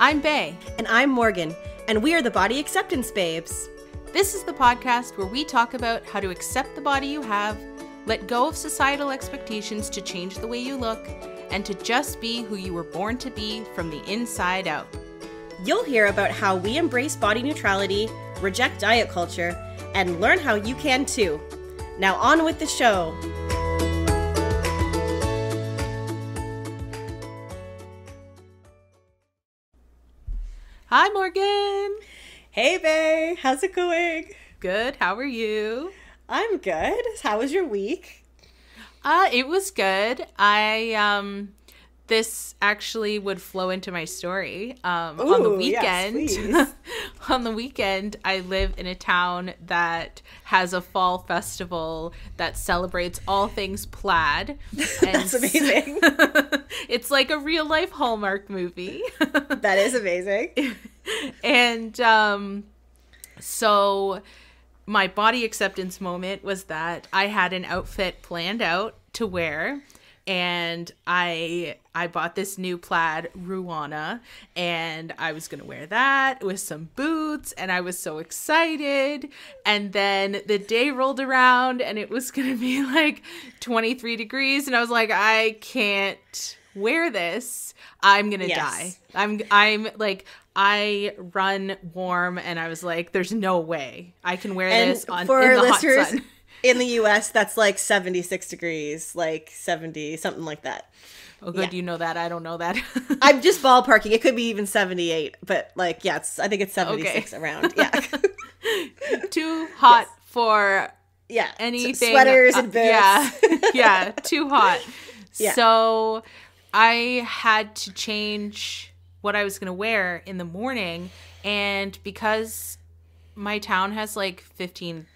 I'm Bae. And I'm Morgan, and we are the Body Acceptance Babes. This is the podcast where we talk about how to accept the body you have, let go of societal expectations to change the way you look, and to just be who you were born to be from the inside out. You'll hear about how we embrace body neutrality, reject diet culture, and learn how you can too. Now on with the show. Hi, Morgan. Hey, Bae. How's it going? Good. How are you? I'm good. How was your week? It was good. This actually would flow into my story. On the weekend, yes, on the weekend, I live in a town that has a fall festival that celebrates all things plaid. That's amazing. It's like a real life Hallmark movie. That is amazing. And so my body acceptance moment was that I had an outfit planned out to wear. And I bought this new plaid Ruana, and I was going to wear that with some boots, and I was so excited. And then the day rolled around, and it was going to be like 23 degrees, and I was like, I can't wear this. I'm going to die. I'm like, I run warm, and I was like, there's no way I can wear this in the hot sun. In the U.S., that's like 76 degrees, like 70, something like that. Oh, good. Yeah. You know that. I don't know that. I'm just ballparking. It could be even 78, but like, yeah, I think it's 76 around. Yeah. Too hot for anything. Sweaters and boots. Yeah. Too hot. Yeah. So I had to change what I was going to wear in the morning. And because my town has like 15,000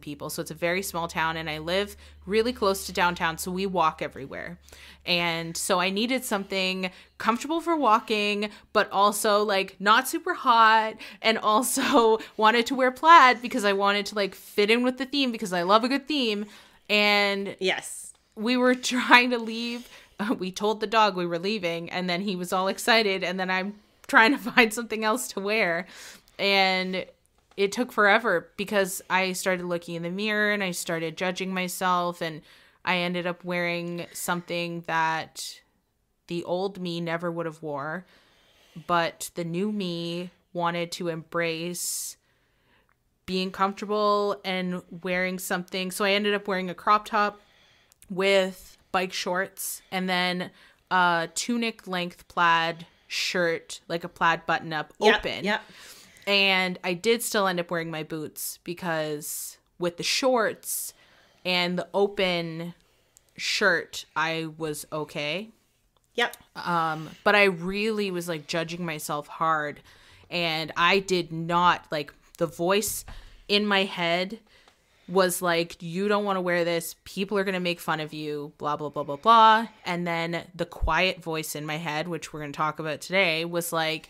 people, so it's a very small town, and I live really close to downtown, so we walk everywhere. And so I needed something comfortable for walking, but also like not super hot, and also wanted to wear plaid because I wanted to like fit in with the theme, because I love a good theme. And yes, we were trying to leave. We told the dog we were leaving, and then he was all excited, and then I'm trying to find something else to wear, and it took forever because I started looking in the mirror and I started judging myself, and I ended up wearing something that the old me never would have wore, but the new me wanted to embrace being comfortable and wearing something. So I ended up wearing a crop top with bike shorts, and then a tunic length plaid shirt, like a plaid button up open. Yep. And I did still end up wearing my boots, because with the shorts and the open shirt, I was okay. Yep. But I really was like judging myself hard, and I did not like, the voice in my head was like, you don't want to wear this. People are going to make fun of you, blah, blah, blah, blah, blah. And then the quiet voice in my head, which we're going to talk about today, was like,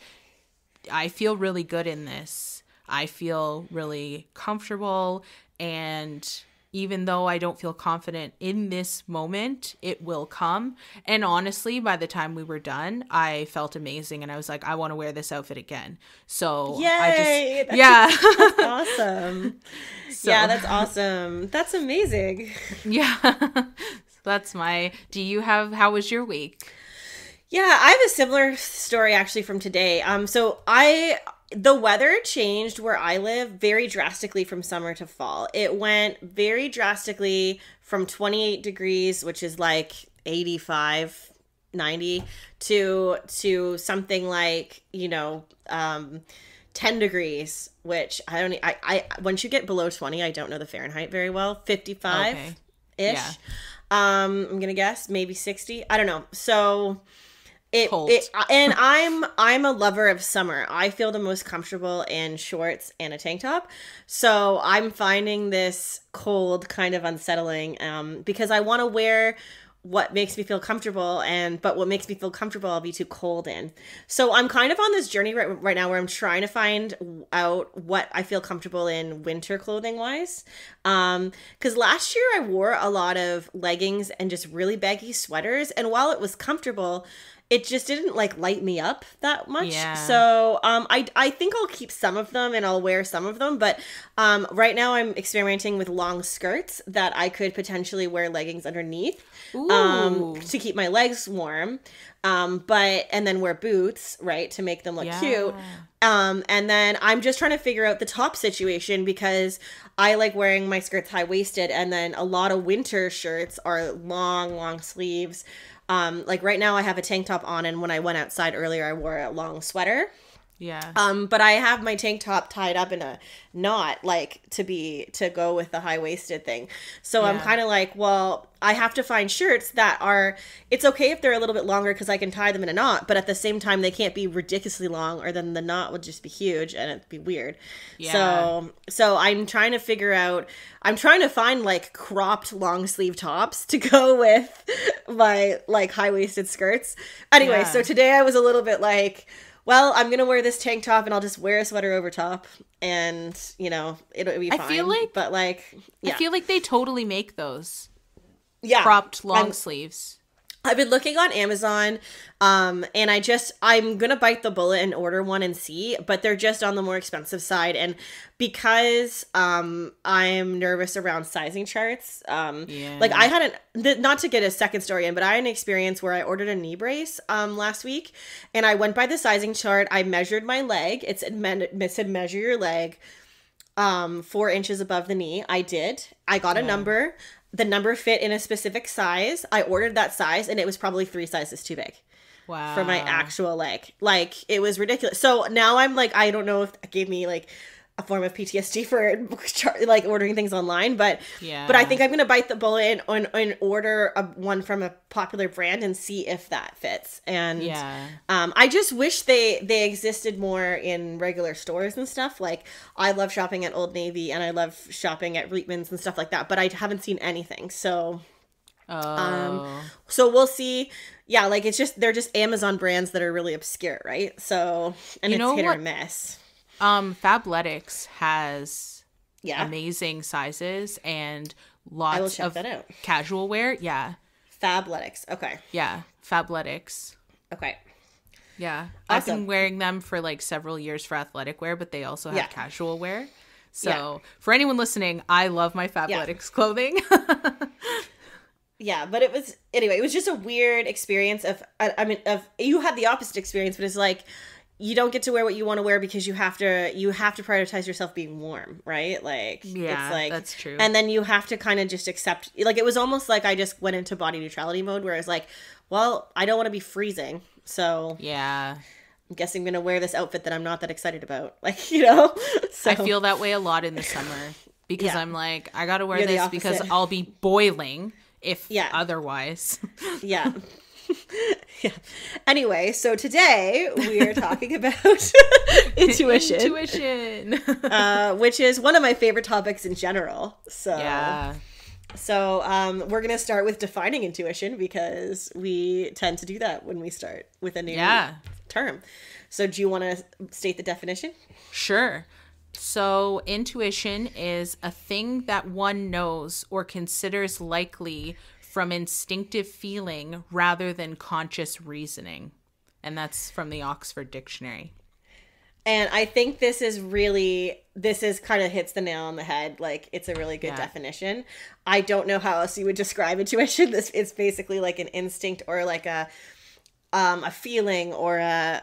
I feel really good in this. I feel really comfortable. And even though I don't feel confident in this moment, it will come. And honestly, by the time we were done, I felt amazing. And I was like, I want to wear this outfit again. So yay! That's awesome. Yeah, that's awesome. That's amazing. Yeah. That's how was your week? Yeah, I have a similar story actually from today. The weather changed where I live very drastically from summer to fall. It went very drastically from 28 degrees, which is like 85, 90, to something like, 10 degrees, which I once you get below 20, I don't know the Fahrenheit very well, 55-ish. Yeah. I'm going to guess maybe 60. I don't know. So Cold. And I'm a lover of summer. I feel the most comfortable in shorts and a tank top. So I'm finding this cold kind of unsettling, because I want to wear what makes me feel comfortable, but what makes me feel comfortable I'll be too cold in. So I'm kind of on this journey right now where I'm trying to find out what I feel comfortable in winter clothing wise. Because last year I wore a lot of leggings and just really baggy sweaters, and while it was comfortable, it just didn't like light me up that much. Yeah. So I think I'll keep some of them and I'll wear some of them, but right now I'm experimenting with long skirts that I could potentially wear leggings underneath to keep my legs warm. And then wear boots, right, to make them look cute. And then I'm just trying to figure out the top situation because I like wearing my skirts high-waisted, and then a lot of winter shirts are long sleeves. Like right now I have a tank top on, and when I went outside earlier, I wore a long sweater. Yeah. But I have my tank top tied up in a knot, like to go with the high-waisted thing. So I'm kind of like, well, I have to find shirts that are, it's okay if they're a little bit longer because I can tie them in a knot, but at the same time, they can't be ridiculously long or then the knot would just be huge and it'd be weird. Yeah. So I'm trying to find like cropped long sleeve tops to go with my like high-waisted skirts. Anyway, so today I was a little bit like, well, I'm going to wear this tank top and I'll just wear a sweater over top and, you know, it'll be fine. I feel like they totally make those. Yeah. Cropped long sleeves. I've been looking on Amazon, and I'm going to bite the bullet and order one and see, but they're just on the more expensive side. And because I'm nervous around sizing charts, like I hadn't, not to get a second story in, but I had an experience where I ordered a knee brace last week, and I went by the sizing chart. I measured my leg. It said measure your leg 4 inches above the knee. I did. I got a number. The number fit in a specific size. I ordered that size, and it was probably 3 sizes too big. Wow. For my actual leg. Like, it was ridiculous. So now I'm like, I don't know if it gave me like a form of PTSD for like ordering things online, but I think I'm gonna bite the bullet and order one from a popular brand and see if that fits. And I just wish they existed more in regular stores and stuff. Like, I love shopping at Old Navy and I love shopping at Reitman's and stuff like that, but I haven't seen anything. So so we'll see. Yeah, like they're just Amazon brands that are really obscure, right? So, and it's hit or miss. Fabletics has amazing sizes and lots of casual wear. Yeah. Fabletics. Okay. Yeah. Fabletics. Okay. Yeah. Awesome. I've been wearing them for like several years for athletic wear, but they also have casual wear. So for anyone listening, I love my Fabletics clothing. Yeah, but it was just a weird experience you had the opposite experience, but it's like, you don't get to wear what you want to wear because you have to prioritize yourself being warm, right? Like, it's like, that's true. And then you have to kind of just accept, like, it was almost like I just went into body neutrality mode where I was like, well, I don't want to be freezing. So I'm guessing I'm going to wear this outfit that I'm not that excited about. Like, you know, so I feel that way a lot in the summer because I'm like, I got to wear this because I'll be boiling if otherwise. Yeah. Yeah. Anyway, so today we are talking about intuition, which is one of my favorite topics in general. So, we're going to start with defining intuition because we tend to do that when we start with a new term. So, do you want to state the definition? Sure. So, intuition is a thing that one knows or considers likely from instinctive feeling rather than conscious reasoning. And that's from the Oxford Dictionary. And I think this is kind of hits the nail on the head. Like, it's a really good definition. I don't know how else you would describe intuition. It's basically like an instinct or like a feeling or a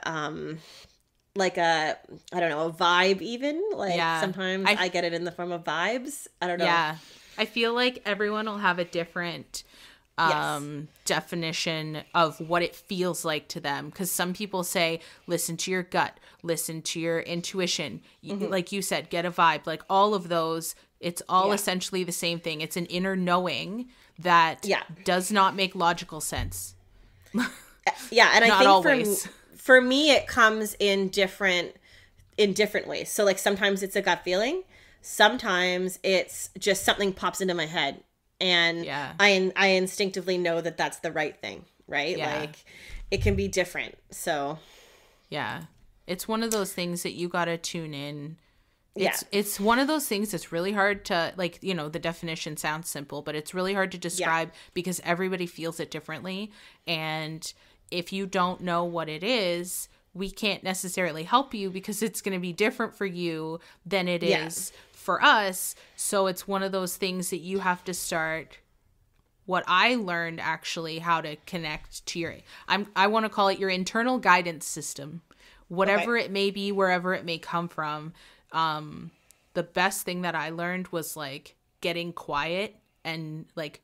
vibe even. Like sometimes I get it in the form of vibes. I don't know. Yeah. I feel like everyone will have a different definition of what it feels like to them, because some people say listen to your gut, listen to your intuition, like you said, get a vibe, like all of those, it's all essentially the same thing. It's an inner knowing that does not make logical sense. And I think always. For me it comes in different ways. So like sometimes it's a gut feeling, sometimes it's just something pops into my head and I instinctively know that that's the right thing, right? Like it can be different. So it's one of those things that you got to tune in. It's one of those things that's really hard to, like, you know, the definition sounds simple, but it's really hard to describe because everybody feels it differently. And if you don't know what it is, we can't necessarily help you because it's going to be different for you than it is for us. So it's one of those things that you have to start. What I learned actually how to connect to your, I want to call it your internal guidance system, whatever it may be, wherever it may come from. The best thing that I learned was like getting quiet and like,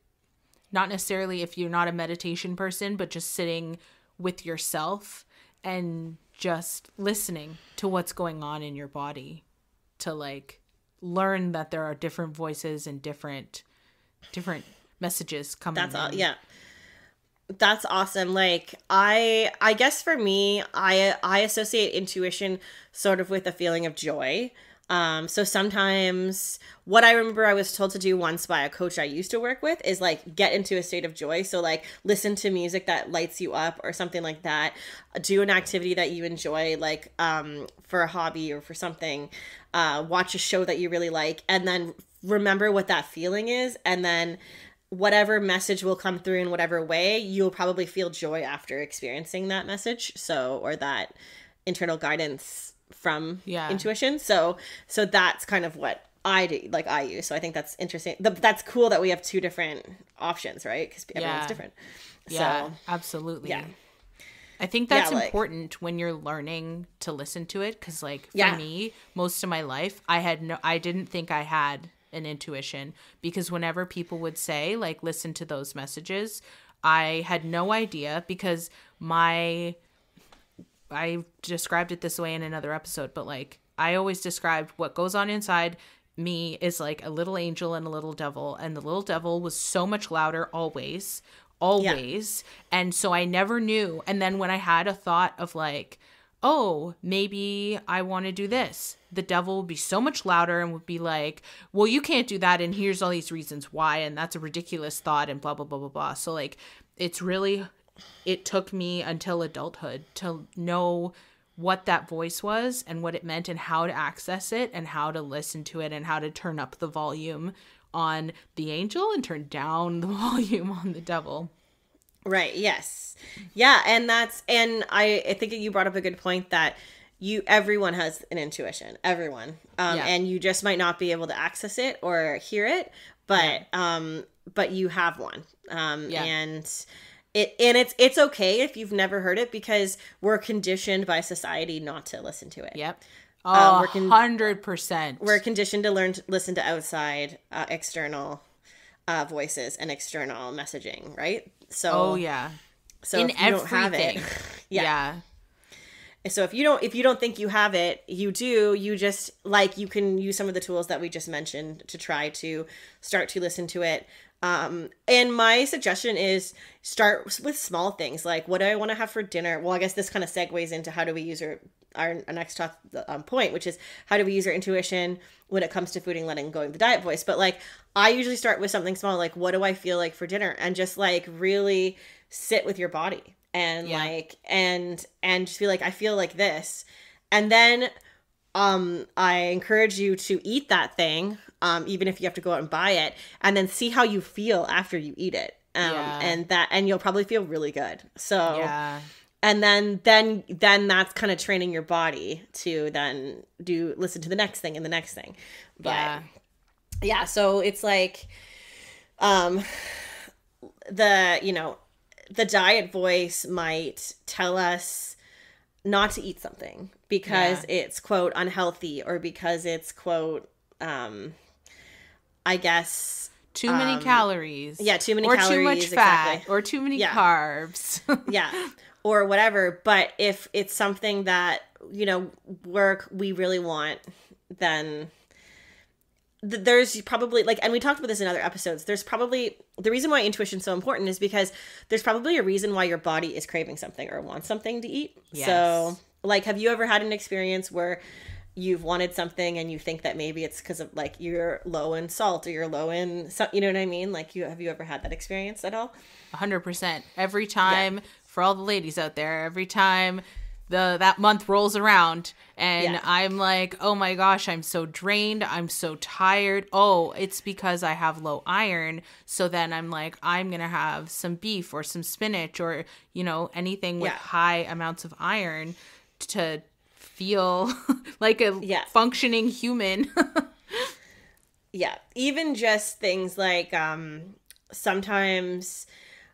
not necessarily if you're not a meditation person, but just sitting with yourself and just listening to what's going on in your body to like learn that there are different voices and different messages coming in. That's awesome. Like I guess for me, I associate intuition sort of with a feeling of joy. So sometimes what I remember I was told to do once by a coach I used to work with is like get into a state of joy. So like listen to music that lights you up or something like that. Do an activity that you enjoy, like for a hobby or for something. Watch a show that you really like, and then remember what that feeling is, and then whatever message will come through in whatever way, you'll probably feel joy after experiencing that message. So, or that internal guidance from intuition. So that's kind of what I do, like I use. So I think that's interesting. That's cool that we have two different options, right? Because everyone's different. Yeah, so, absolutely. Yeah. I think that's important when you're learning to listen to it. Because like for me, most of my life, I didn't think I had an intuition, because whenever people would say like, listen to those messages, I had no idea, because I described it this way in another episode, but like I always described what goes on inside me is like a little angel and a little devil, and the little devil was so much louder always. And so I never knew. And then when I had a thought of like, oh, maybe I want to do this, the devil would be so much louder and would be like, well, you can't do that, and here's all these reasons why, and that's a ridiculous thought, and blah blah blah blah blah. So like it took me until adulthood to know what that voice was and what it meant and how to access it and how to listen to it and how to turn up the volume on the angel and turn down the volume on the devil. Right. Yes. Yeah. And I think you brought up a good point that everyone has an intuition, everyone. And you just might not be able to access it or hear it, but you have one. And it's okay if you've never heard it, because we're conditioned by society not to listen to it. Yep. 100%. We're conditioned to listen to outside, external voices and external messaging, right? So so in if you don't have it, so if you don't think you have it, you do. You just like, you can use some of the tools that we just mentioned to try to start to listen to it. And my suggestion is start with small things, like, what do I want to have for dinner? Well, I guess this kind of segues into how do we use our next point, which is how do we use our intuition when it comes to food and letting go of the diet voice. But like, I usually start with something small, like, what do I feel like for dinner? And just like really sit with your body and like, and just be like, I feel like this. And then, I encourage you to eat that thing, even if you have to go out and buy it, and then see how you feel after you eat it. And you'll probably feel really good. So, and then that's kind of training your body to then listen to the next thing and the next thing. But so it's like, the diet voice might tell us not to eat something because it's, quote, unhealthy, or because it's, quote, I guess too many calories. Yeah, too many or calories. Or too much fat. Or too many carbs. Or whatever. But if it's something that, we really want, then there's probably, like, and we talked about this in other episodes, there's probably, the reason why intuition is so important is because there's probably a reason why your body is craving something or wants something to eat. Yes. So, like, have you ever had an experience where you've wanted something and you think that maybe it's because of, like, you're low in salt or you're low in, you know what I mean? Like, have you ever had that experience at all? 100%. Every time, for all the ladies out there, every time that month rolls around and Yeah. I'm like, oh my gosh, I'm so drained. I'm so tired. Oh, it's because I have low iron. So then I'm like, I'm going to have some beef or some spinach or, anything with Yeah. high amounts of iron to feel like a Yeah. functioning human. Yeah. Even just things like sometimes,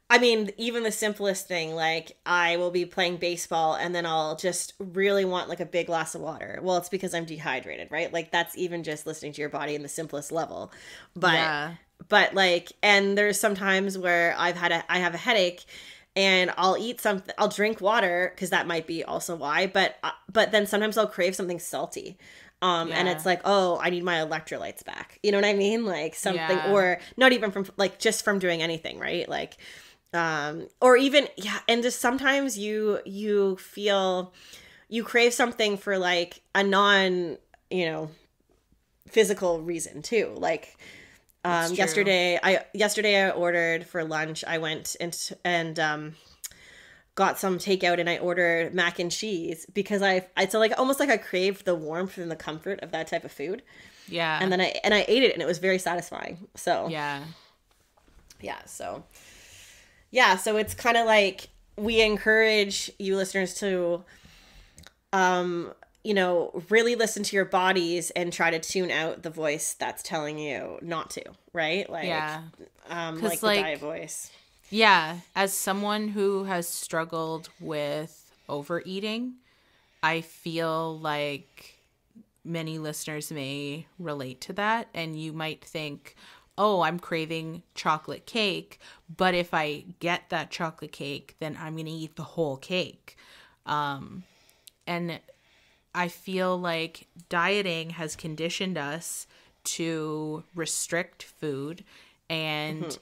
I mean, even the simplest thing, like I will be playing baseball and then I'll just really want like a big glass of water. Well, it's because I'm dehydrated, right? Like that's even just listening to your body in the simplest level. But Yeah. but like, and there's some times where I have a headache and I'll eat something, I'll drink water because that might be also why, but then sometimes I'll crave something salty. And Yeah. it's like, oh, I need my electrolytes back. You know what I mean? Like something, Yeah. or not even from like just from doing anything, right? Like, or even, yeah. And just sometimes you feel, you crave something for like a non, physical reason too. Like, It's true. yesterday I ordered for lunch. I went and got some takeout and I ordered mac and cheese because I so like almost like I craved the warmth and the comfort of that type of food. Yeah. And then I ate it and it was very satisfying. So Yeah. So it's kind of like we encourage you listeners to really listen to your bodies and try to tune out the voice that's telling you not to, right? Like, Yeah. like the diet voice. Yeah. As someone who has struggled with overeating, I feel like many listeners may relate to that. And you might think, oh, I'm craving chocolate cake, but if I get that chocolate cake, then I'm going to eat the whole cake. And I feel like dieting has conditioned us to restrict food, and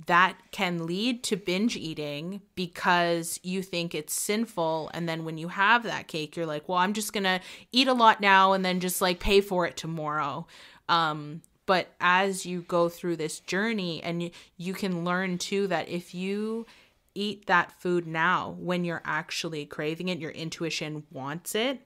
that can lead to binge eating because you think it's sinful. And then when you have that cake, you're like, well, I'm just going to eat a lot now and then just like pay for it tomorrow. But as you go through this journey, and you can learn too that if you eat that food now when you're actually craving it, your intuition wants it,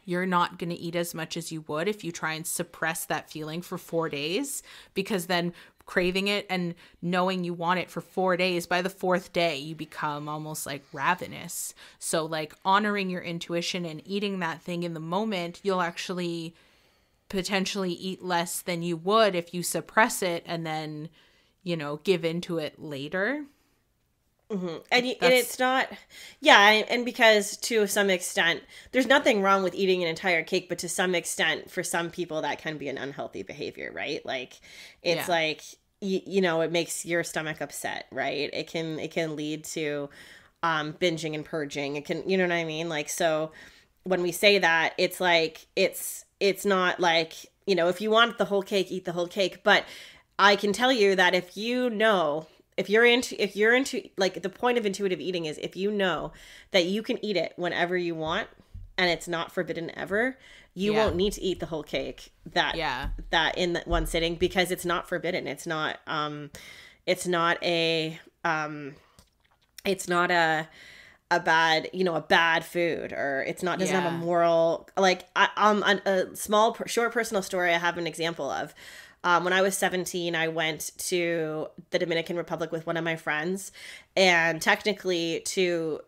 you're not going to eat as much as you would if you try and suppress that feeling for 4 days, because then craving it and knowing you want it for 4 days, by the fourth day, you become almost like ravenous. So like honoring your intuition and eating that thing in the moment, you'll actually potentially eat less than you would if you suppress it and then, give into it later. Mm-hmm. And it's not, and because to some extent, there's nothing wrong with eating an entire cake, but to some extent, for some people, that can be an unhealthy behavior, right? Like, it's like, it makes your stomach upset, right? It can lead to binging and purging. It can, you know what I mean? Like, so when we say that, it's like, it's not like, if you want the whole cake, eat the whole cake. But I can tell you that if you're into like, the point of intuitive eating is if you know that you can eat it whenever you want and it's not forbidden ever, you won't need to eat the whole cake that in that one sitting, because it's not forbidden. It's not a bad, a bad food, or it's not, doesn't have a moral, like, a small short personal story I have an example of. When I was 17, I went to the Dominican Republic with one of my friends, and technically to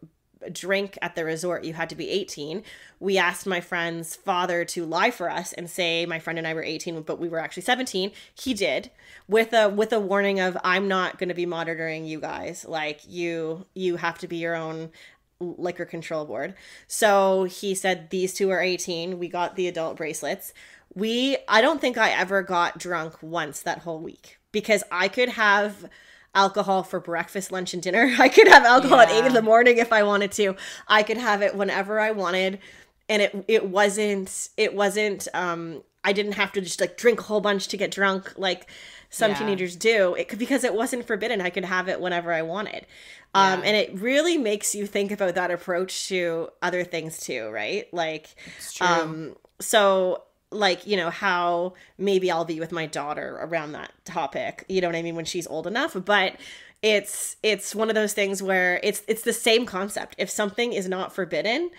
drink at the resort, you had to be 18. We asked my friend's father to lie for us and say my friend and I were 18, but we were actually 17. He did, with a warning of, I'm not going to be monitoring you guys. Like, you have to be your own liquor control board. So he said, these two are 18. We got the adult bracelets. I don't think I ever got drunk once that whole week, because I could have alcohol for breakfast, lunch, and dinner. I could have alcohol at 8 a.m. if I wanted to. I could have it whenever I wanted. And it wasn't, I didn't have to just like drink a whole bunch to get drunk like some teenagers do. Because it wasn't forbidden. I could have it whenever I wanted. And it really makes you think about that approach to other things too, right? Like, it's true. So like, how maybe I'll be with my daughter around that topic, you know what I mean, when she's old enough. But it's one of those things where it's the same concept. If something is not forbidden,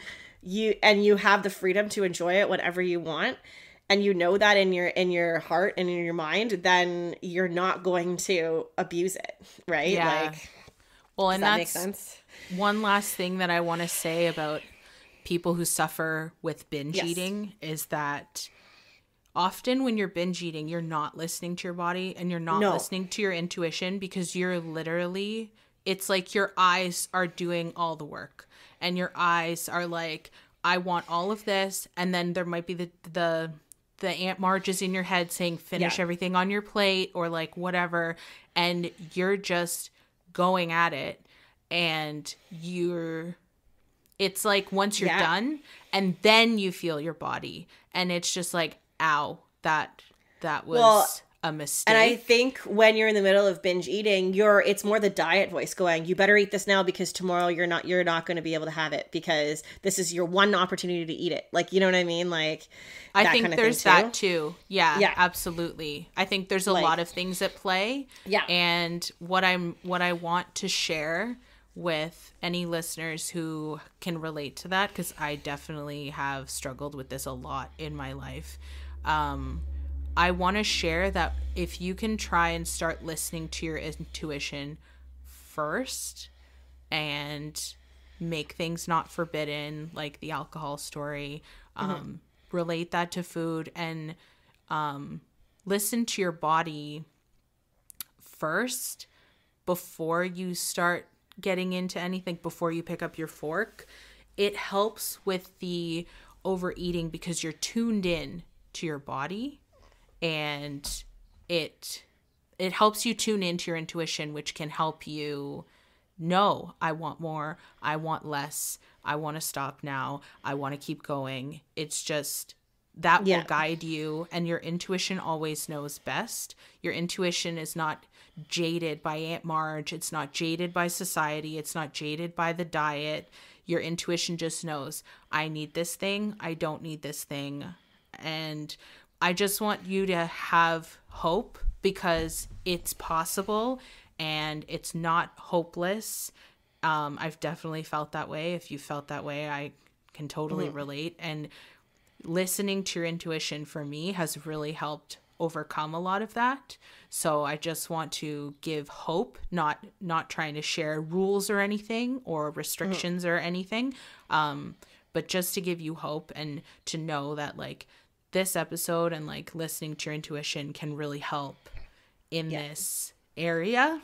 you have the freedom to enjoy it whenever you want, and you know that in your heart and in your mind, then you're not going to abuse it, right? Yeah. Like, Well, does and that make that's sense? one last thing that I want to say about people who suffer with binge Yes. eating is that often when you're binge eating, you're not listening to your body and you're not No. listening to your intuition, because you're literally, it's like your eyes are doing all the work, and your eyes are like, I want all of this. And then there might be the Aunt Marge is in your head saying, finish Yeah. everything on your plate, or like whatever. And you're just going at it, and it's like once you're Yeah. done, and then you feel your body, and it's just like, ow, that was Well, a mistake. And I think when you're in the middle of binge eating, it's more the diet voice going, you better eat this now because tomorrow you're not going to be able to have it, because this is your one opportunity to eat it. Like, you know what I mean? Like, I that think kind of there's thing that too. Yeah, Yeah. absolutely. I think there's a Like- lot of things at play. Yeah. And what I want to share with any listeners who can relate to that, because I definitely have struggled with this a lot in my life. I want to share that if you can try and start listening to your intuition first and make things not forbidden, like the alcohol story, relate that to food, and listen to your body first before you start getting into anything, before you pick up your fork, it helps with the overeating, because you're tuned in to your body, and it helps you tune into your intuition, which can help you know, I want more, I want less, I want to stop now, I want to keep going. It's just that will guide you, and your intuition always knows best. Your intuition is not jaded by Aunt Marge, it's not jaded by society, it's not jaded by the diet. Your intuition just knows, I need this thing, I don't need this thing. And I just want you to have hope, because it's possible and it's not hopeless. I've definitely felt that way. If you felt that way, I can totally relate. And listening to your intuition for me has really helped overcome a lot of that. So I just want to give hope, not trying to share rules or anything or restrictions or anything, but just to give you hope and to know that like this episode and like listening to your intuition can really help in this area.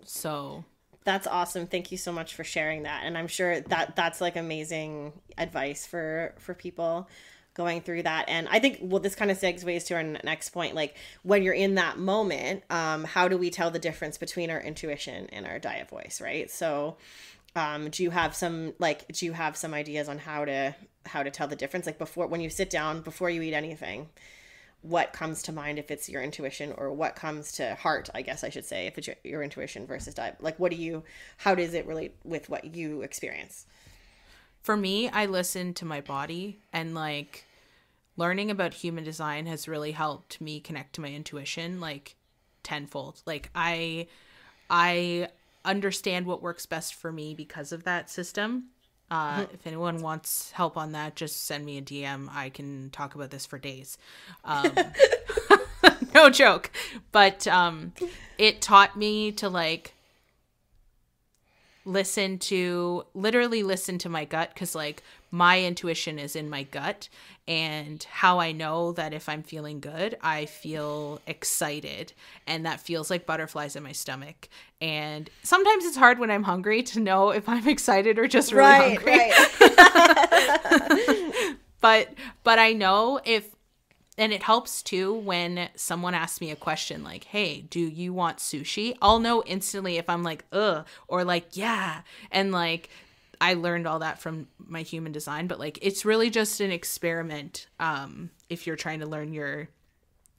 So that's awesome. Thank you so much for sharing that. And I'm sure that that's like amazing advice for people going through that. And I think, well, this kind of segues to our next point. Like when you're in that moment, how do we tell the difference between our intuition and our diet voice? Right. So, do you have some ideas on how to tell the difference? Like when you sit down, before you eat anything, what comes to mind if it's your intuition, or what comes to heart, I guess I should say, if it's your intuition versus diet? Like how does it relate with what you experience? For me, I listen to my body, and like learning about human design has really helped me connect to my intuition like tenfold. Like I understand what works best for me because of that system. If anyone wants help on that, just send me a DM. I can talk about this for days. No joke. But it taught me to like literally listen to my gut, because like my intuition is in my gut, and how I know that if I'm feeling good, I feel excited, and that feels like butterflies in my stomach. And sometimes it's hard when I'm hungry to know if I'm excited or just really hungry. Right. But I know and it helps too when someone asks me a question like, hey, do you want sushi? I'll know instantly if I'm like, ugh, or like, yeah. And like, I learned all that from my human design, but like, it's really just an experiment. If you're trying to learn your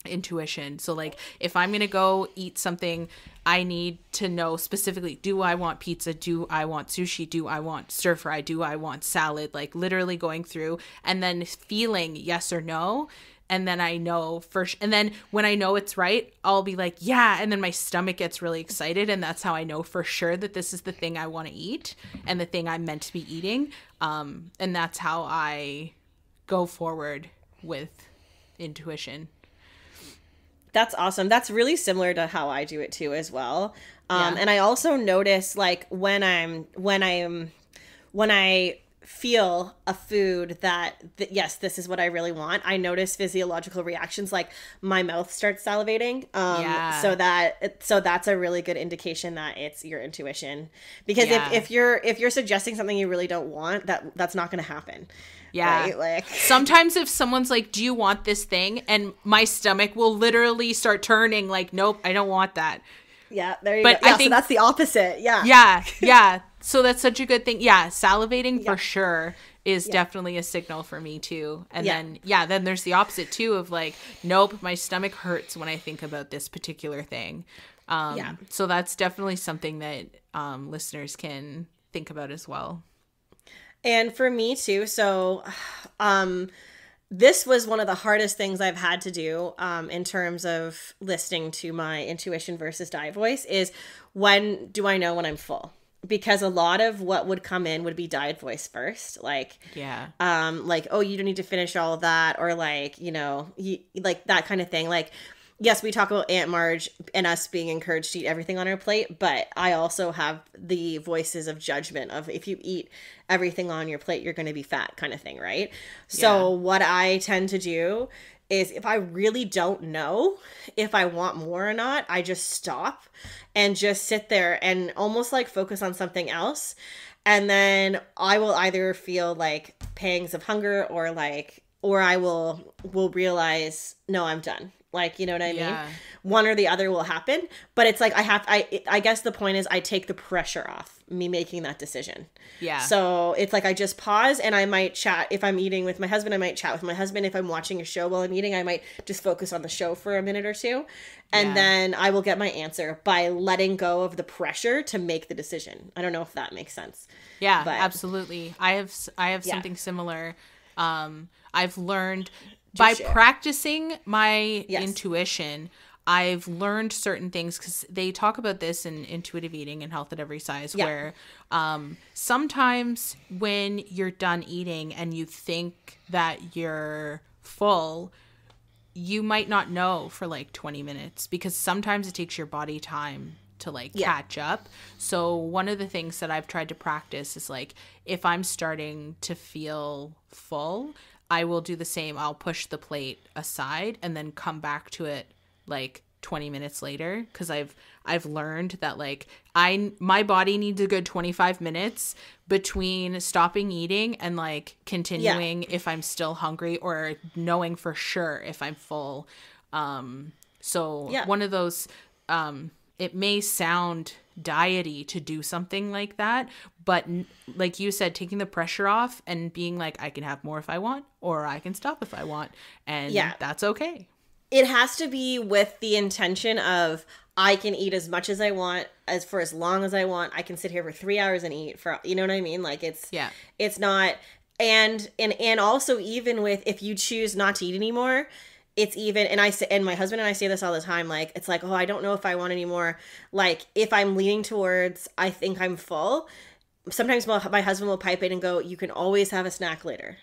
intuition. So like, if I'm going to go eat something, I need to know specifically, do I want pizza? Do I want sushi? Do I want stir fry? Do I want salad? Like literally going through and then feeling yes or no. And then I know and then when I know it's right, I'll be like, yeah. And then my stomach gets really excited. And that's how I know for sure that this is the thing I want to eat and the thing I'm meant to be eating. And that's how I go forward with intuition. That's awesome. That's really similar to how I do it too as well. And I also notice like when I feel a food that yes, this is what I really want, I notice physiological reactions, like my mouth starts salivating. So that's a really good indication that it's your intuition, because if you're suggesting something you really don't want, that's not going to happen. Yeah. Right? Like sometimes if someone's like, do you want this thing? And my stomach will literally start turning like, nope, I don't want that. Yeah, there you go. Yeah, so that's the opposite. Yeah. Yeah. Yeah. So that's such a good thing. Yeah. Salivating for sure is definitely a signal for me too. And then there's the opposite too of like, nope, my stomach hurts when I think about this particular thing. So that's definitely something that listeners can think about as well. And for me too. So, this was one of the hardest things I've had to do in terms of listening to my intuition versus diet voice is, when do I know when I'm full? Because a lot of what would come in would be diet voice first. Like, oh, you don't need to finish all of that. Or like, like that kind of thing. Like, yes, we talk about Aunt Marge and us being encouraged to eat everything on our plate, but I also have the voices of judgment of, if you eat everything on your plate, you're going to be fat, kind of thing, right? So what I tend to do is, if I really don't know if I want more or not, I just stop and just sit there and almost like focus on something else. And then I will either feel like pangs of hunger or I will realize, no, I'm done. Like, you know what I mean? One or the other will happen, but it's like, I guess the point is I take the pressure off me making that decision. Yeah. So it's like, I just pause and I might chat. If I'm eating with my husband, I might chat with my husband. If I'm watching a show while I'm eating, I might just focus on the show for a minute or two. And then I will get my answer by letting go of the pressure to make the decision. I don't know if that makes sense. Yeah, but absolutely. I have something similar. I've learned by practicing my intuition, I've learned certain things, because they talk about this in Intuitive Eating and Health at Every Size, where sometimes when you're done eating and you think that you're full, you might not know for like 20 minutes, because sometimes it takes your body time to like catch up. So one of the things that I've tried to practice is like, if I'm starting to feel full, I will do the same. I'll push the plate aside and then come back to it like 20 minutes later, because I've learned that like my body needs a good 25 minutes between stopping eating and like continuing if I'm still hungry, or knowing for sure if I'm full. So one of those, it may sound diety to do something like that, but like you said, taking the pressure off and being like, I can have more if I want, or I can stop if I want, and that's okay. It has to be with the intention of, I can eat as much as I want, for as long as I want. I can sit here for 3 hours and eat for, you know what I mean? Like it's not, and also, even with, if you choose not to eat anymore, it's even, and my husband and I say this all the time, like, it's like, oh, I don't know if I want any more. Like, if I'm leaning towards, I think I'm full, sometimes my husband will pipe in and go, you can always have a snack later.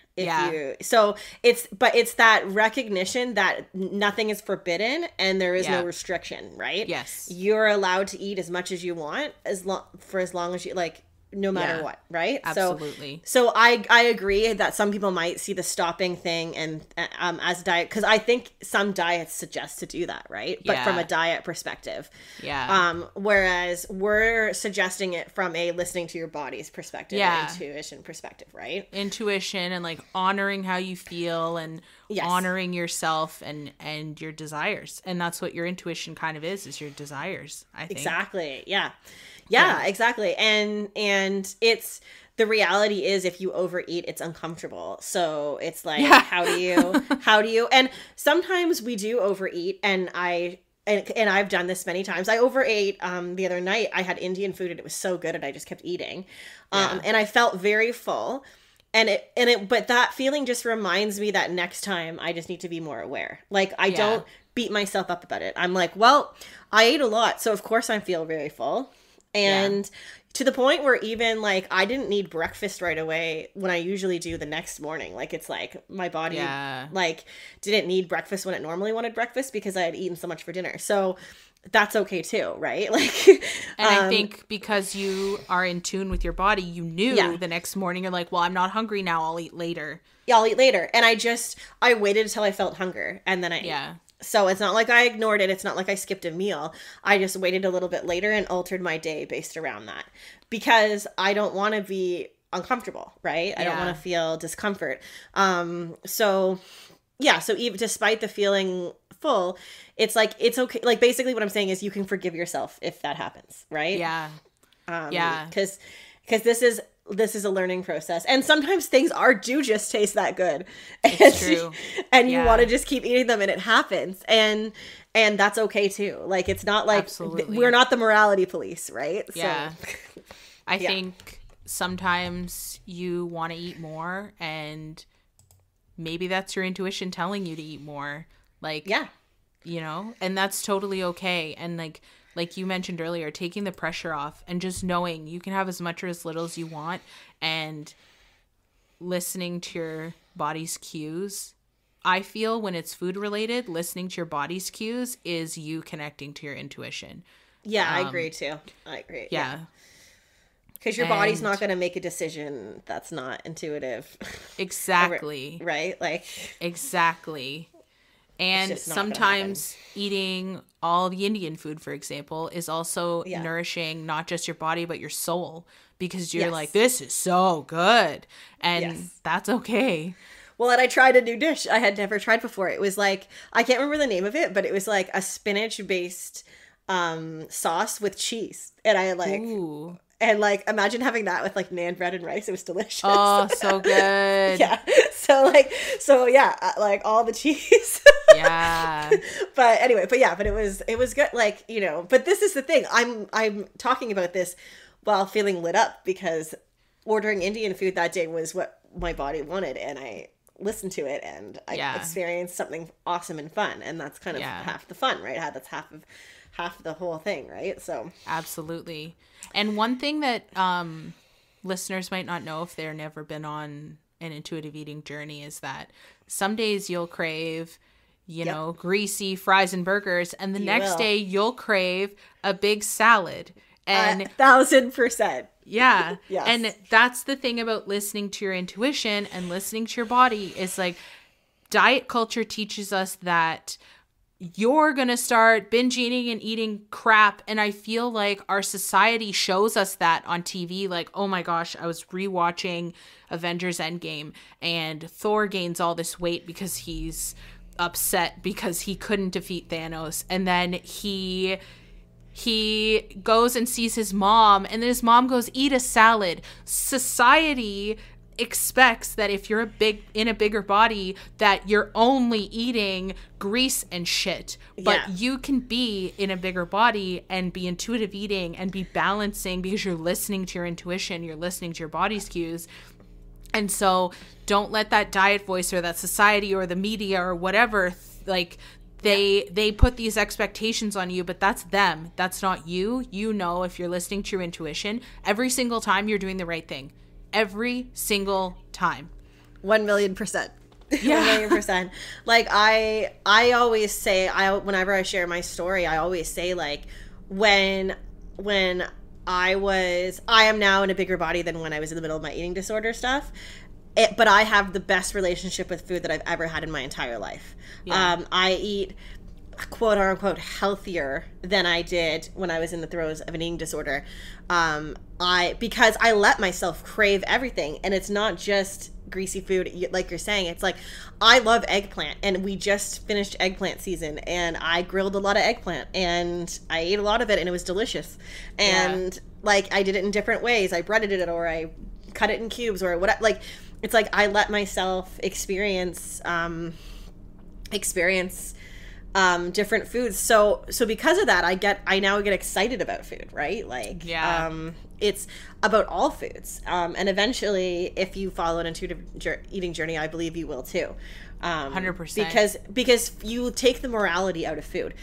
So it's that recognition that nothing is forbidden and there is no restriction, right? Yes. You're allowed to eat as much as you want, for as long as you like, no matter what, right? Absolutely. So I agree that some people might see the stopping thing and as diet, because I think some diets suggest to do that, right? But from a diet perspective. Whereas we're suggesting it from a listening to your body's perspective, intuition perspective, right? Intuition and like honoring how you feel and honoring yourself and your desires. And that's what your intuition kind of is your desires, I think. Exactly. Yeah, exactly. And it's, the reality is, if you overeat, it's uncomfortable. So it's like, how do you, and sometimes we do overeat, and I've done this many times. I overate, the other night I had Indian food and it was so good and I just kept eating. And I felt very full. But that feeling just reminds me that next time I just need to be more aware. Like, I don't beat myself up about it. I'm like, well, I ate a lot, so of course I feel very full. And to the point where even, like, I didn't need breakfast right away when I usually do the next morning. Like, it's like my body, like, didn't need breakfast when it normally wanted breakfast because I had eaten so much for dinner. So that's okay too, right? Like, and I think because you are in tune with your body, you knew the next morning, you're like, well, I'm not hungry now, I'll eat later. Yeah, I'll eat later. And I waited until I felt hunger, and then I ate. So it's not like I ignored it. It's not like I skipped a meal. I just waited a little bit later and altered my day based around that, because I don't want to be uncomfortable, right? I don't want to feel discomfort. So even despite the feeling full, it's like, it's okay. Like, basically what I'm saying is you can forgive yourself if that happens, right? Because this is a learning process, and sometimes things do just taste that good. It's true. And you want to just keep eating them, and it happens, and that's okay too. Like, it's not like we're not the morality police, right? Yeah. So, I think sometimes you want to eat more, and maybe that's your intuition telling you to eat more. Like, you know, and that's totally okay. And like you mentioned earlier, taking the pressure off and just knowing you can have as much or as little as you want, and listening to your body's cues. I feel when it's food related, listening to your body's cues is you connecting to your intuition. Yeah, I agree too. I agree. Yeah. Because your body's not going to make a decision that's not intuitive. Exactly. Right? Like, exactly. And sometimes eating all the Indian food, for example, is also nourishing not just your body, but your soul, because you're like, this is so good. And that's okay. Well, and I tried a new dish I had never tried before. It was like, I can't remember the name of it, but it was like a spinach-based sauce with cheese. And I like... Ooh. And, like, imagine having that with, like, naan bread and rice. It was delicious. Oh, so good. Like, all the cheese. Yeah. But anyway, but it was good. Like, you know, but this is the thing. I'm talking about this while feeling lit up, because ordering Indian food that day was what my body wanted, and I listened to it, and I experienced something awesome and fun. And that's kind of half the fun, right? That's half of the whole thing, right? So absolutely. And one thing that listeners might not know if they've never been on an intuitive eating journey is that some days you'll crave, you know, greasy fries and burgers, and the next day you'll crave a big salad. And 1,000%. Yeah. Yes. And that's the thing about listening to your intuition and listening to your body, is like, diet culture teaches us that you're going to start binge eating and eating crap. And I feel like our society shows us that on TV. Like, oh my gosh, I was rewatching Avengers Endgame, and Thor gains all this weight because he's upset because he couldn't defeat Thanos. And then he goes and sees his mom, and then his mom goes, eat a salad. Society expects that if you're in a bigger body, that you're only eating grease and shit, but you can be in a bigger body and be intuitive eating and be balancing, because you're listening to your intuition, you're listening to your body's cues. And so don't let that diet voice or that society or the media or whatever, like, they put these expectations on you, but that's them, that's not you. You know, if you're listening to your intuition, every single time you're doing the right thing. Every single time. 1,000,000%. Yeah. 1,000,000%. Like, I always say, whenever I share my story, I always say, like, when I am now in a bigger body than when I was in the middle of my eating disorder stuff. But I have the best relationship with food that I've ever had in my entire life. Yeah. I eat, quote unquote, healthier than I did when I was in the throes of an eating disorder. Because I let myself crave everything, and it's not just greasy food, like you're saying. It's like, I love eggplant, and we just finished eggplant season, and I grilled a lot of eggplant, and I ate a lot of it, and it was delicious. And like, I did it in different ways. I breaded it, or I cut it in cubes, or whatever. Like, it's like, I let myself experience different foods. So because of that, I now get excited about food, right? Like, it's about all foods. And eventually, if you follow an intuitive eating journey, I believe you will too. 100%. Because you take the morality out of food.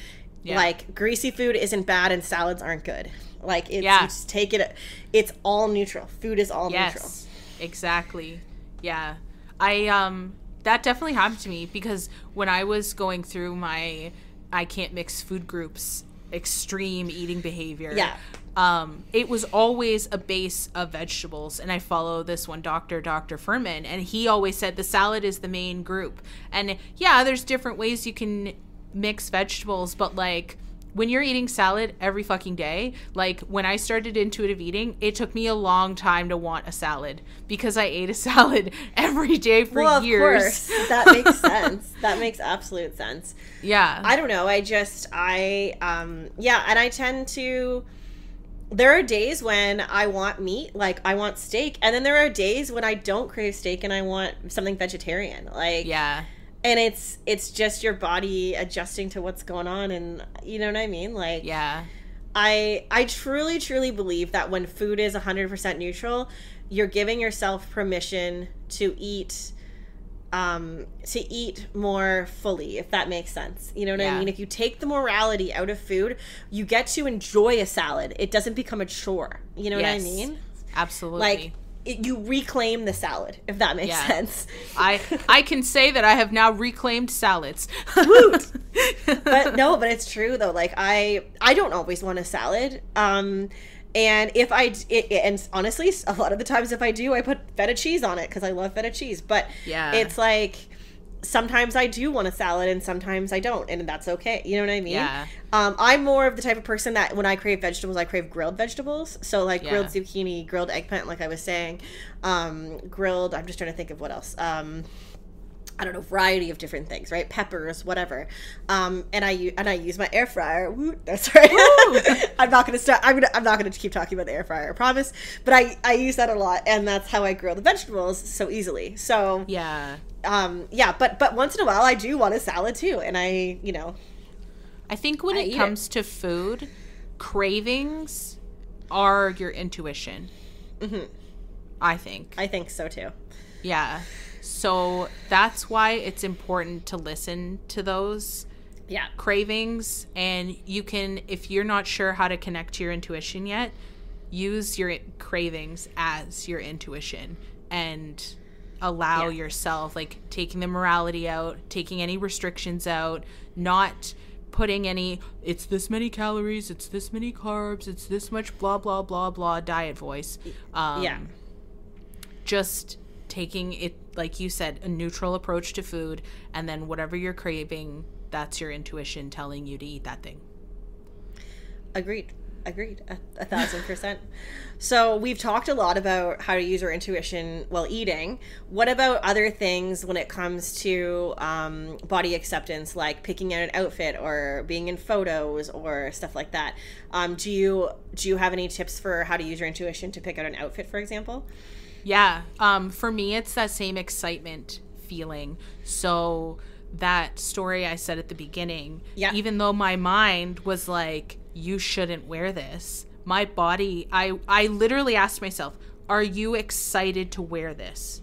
Yeah. Like, greasy food isn't bad and salads aren't good. Like, it's, Yeah. you just take it. It's all neutral. Food is all neutral. Yes, exactly. Yeah. That definitely happened to me because when I was going through my I can't mix food groups extreme eating behavior. Yeah. It was always a base of vegetables. And I follow this one doctor, Dr. Furman, and he always said the salad is the main group. And yeah, there's different ways you can mix vegetables, but like when you're eating salad every fucking day, like when I started intuitive eating, it took me a long time to want a salad because I ate a salad every day for years. Well, of course. That makes sense. That makes absolute sense. Yeah. I don't know. And I tend to, there are days when I want meat, like I want steak, and then there are days when I don't crave steak and I want something vegetarian. Like, yeah. And it's just your body adjusting to what's going on, and you know what I mean? Like, yeah. I truly, truly believe that when food is 100% neutral, you're giving yourself permission to eat more fully, if that makes sense. You know what I mean? If you take the morality out of food, you get to enjoy a salad. It doesn't become a chore. You know what I mean? Absolutely. Like, you reclaim the salad, if that makes sense. I can say that I have now reclaimed salads. Woot! But it's true though. Like I don't always want a salad. And and honestly, a lot of the times if I do, I put feta cheese on it because I love feta cheese. But it's like sometimes I do want a salad and sometimes I don't, and that's okay. You know what I mean? Yeah. I'm more of the type of person that when I crave vegetables, I crave grilled vegetables. So like grilled zucchini, grilled eggplant, like I was saying, grilled. I'm just trying to think of what else. I don't know, variety of different things, right? Peppers, whatever. And I use my air fryer. Woo, that's right. I'm not gonna keep talking about the air fryer, I promise. But I use that a lot, and that's how I grill the vegetables so easily. So but once in a while I do want a salad too, and I think when it comes to food, cravings are your intuition. Mm-hmm. I think so too. Yeah. So that's why it's important to listen to those cravings. And you can, if you're not sure how to connect to your intuition yet, use your cravings as your intuition and allow yourself, like taking the morality out, taking any restrictions out, not putting any, it's this many calories, it's this many carbs, it's this much blah, blah, blah, blah diet voice. Just taking it, like you said, a neutral approach to food, and then whatever you're craving, that's your intuition telling you to eat that thing. Agreed 1,000%. So we've talked a lot about how to use our intuition while eating. What about other things when it comes to body acceptance, like picking out an outfit or being in photos or stuff like that? Do you have any tips for how to use your intuition to pick out an outfit, for example? Yeah. For me, it's that same excitement feeling. So that story I said at the beginning, even though my mind was like, you shouldn't wear this, my body, I literally asked myself, are you excited to wear this?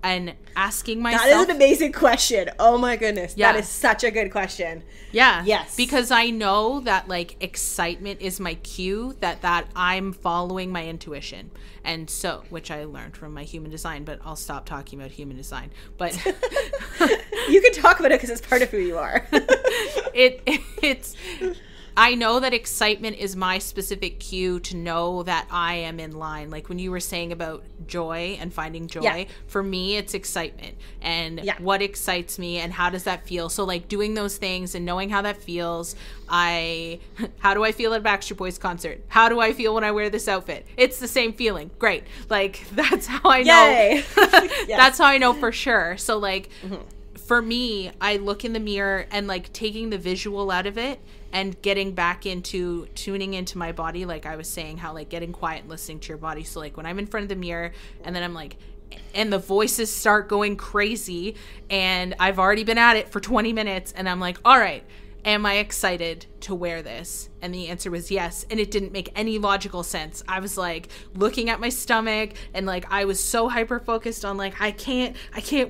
And asking myself... That is an amazing question. Oh my goodness. Yeah. That is such a good question. Yeah. Yes. Because I know that like excitement is my cue that I'm following my intuition. And so, which I learned from my human design, but I'll stop talking about human design. But you can talk about it because it's part of who you are. It's I know that excitement is my specific cue to know that I am in line. Like when you were saying about joy and finding joy, for me, it's excitement and what excites me and how does that feel? So like doing those things and knowing how that feels. How do I feel at a Backstreet Boys concert? How do I feel when I wear this outfit? It's the same feeling. Great. Like that's how I know. Yay. That's how I know for sure. So like for me, I look in the mirror and like taking the visual out of it and getting back into tuning into my body, like I was saying, how like getting quiet and listening to your body. So like when I'm in front of the mirror and then I'm like, and the voices start going crazy and I've already been at it for 20 minutes and I'm like, all right, am I excited to wear this? And the answer was yes. And it didn't make any logical sense. I was like looking at my stomach and like I was so hyper focused on like I can't